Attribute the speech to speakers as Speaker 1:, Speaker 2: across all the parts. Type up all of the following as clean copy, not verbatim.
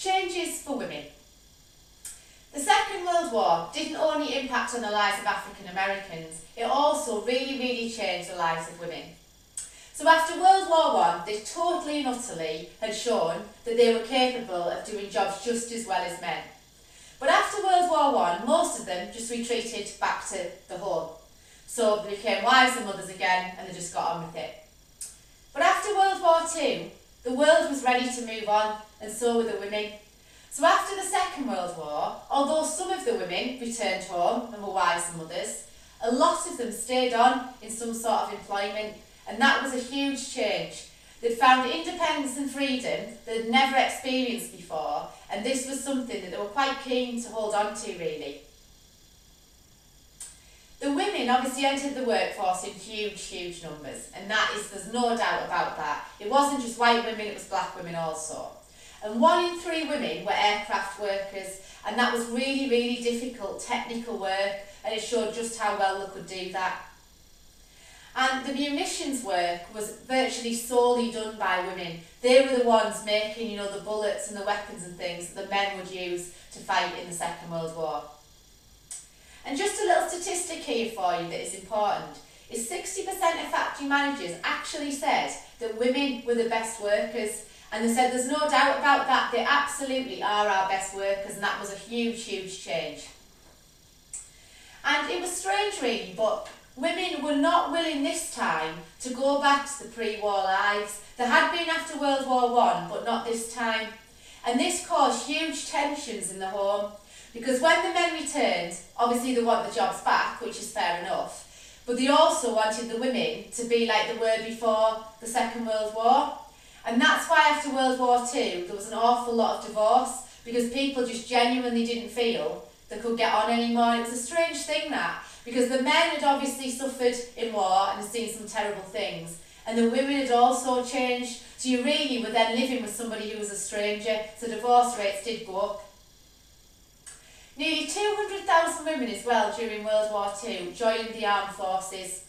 Speaker 1: Changes for women. The Second World War didn't only impact on the lives of African Americans, it also really changed the lives of women. So after World War I, they totally and utterly had shown that they were capable of doing jobs just as well as men. But after World War I, most of them just retreated back to the home. So they became wives and mothers again, and they just got on with it. But after World War II, the world was ready to move on, and so were the women. So after the Second World War, although some of the women returned home and were wives and mothers, a lot of them stayed on in some sort of employment, and that was a huge change. They'd found independence and freedom that they'd never experienced before, and this was something that they were quite keen to hold on to, really. The women obviously entered the workforce in huge numbers, and there's no doubt about that. It wasn't just white women, it was black women also. And 1 in 3 women were aircraft workers, and that was really difficult technical work, and it showed just how well they could do that. And the munitions work was virtually solely done by women. They were the ones making, the bullets and the weapons and things that the men would use to fight in the Second World War. And just a little statistic here for you that is important, is 60% of factory managers actually said that women were the best workers. And they said there's no doubt about that, they absolutely are our best workers, and that was a huge change. And it was strange really, but women were not willing this time to go back to the pre-war lives. They had been after World War I, but not this time. And this caused huge tensions in the home, because when the men returned, obviously they want the jobs back, which is fair enough, but they also wanted the women to be like they were before the Second World War. And that's why after World War II there was an awful lot of divorce, because people just genuinely didn't feel they could get on anymore. It was a strange thing that, because the men had obviously suffered in war and had seen some terrible things, and the women had also changed, so you really were then living with somebody who was a stranger, so divorce rates did go up. Nearly 200,000 women as well during World War II joined the armed forces.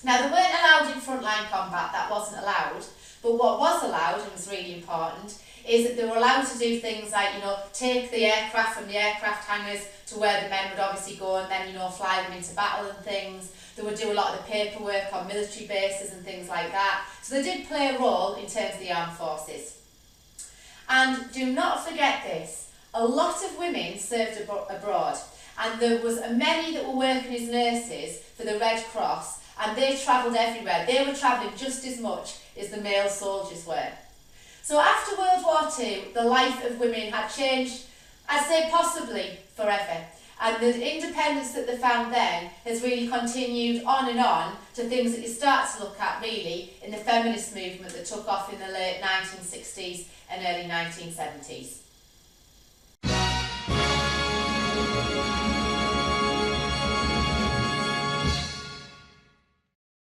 Speaker 1: Now they weren't allowed in frontline combat, that wasn't allowed. But what was allowed, and was really important, is that they were allowed to do things like, take the aircraft from the aircraft hangars to where the men would obviously go, and then, fly them into battle and things. They would do a lot of the paperwork on military bases and things like that. So they did play a role in terms of the armed forces. And do not forget this, a lot of women served abroad, and there was many that were working as nurses for the Red Cross, and they travelled everywhere. They were travelling just as much as the male soldiers were. So after World War II, the life of women had changed, I'd say possibly forever. And the independence that they found then has really continued on and on to things that you start to look at really in the feminist movement that took off in the late 1960s and early 1970s.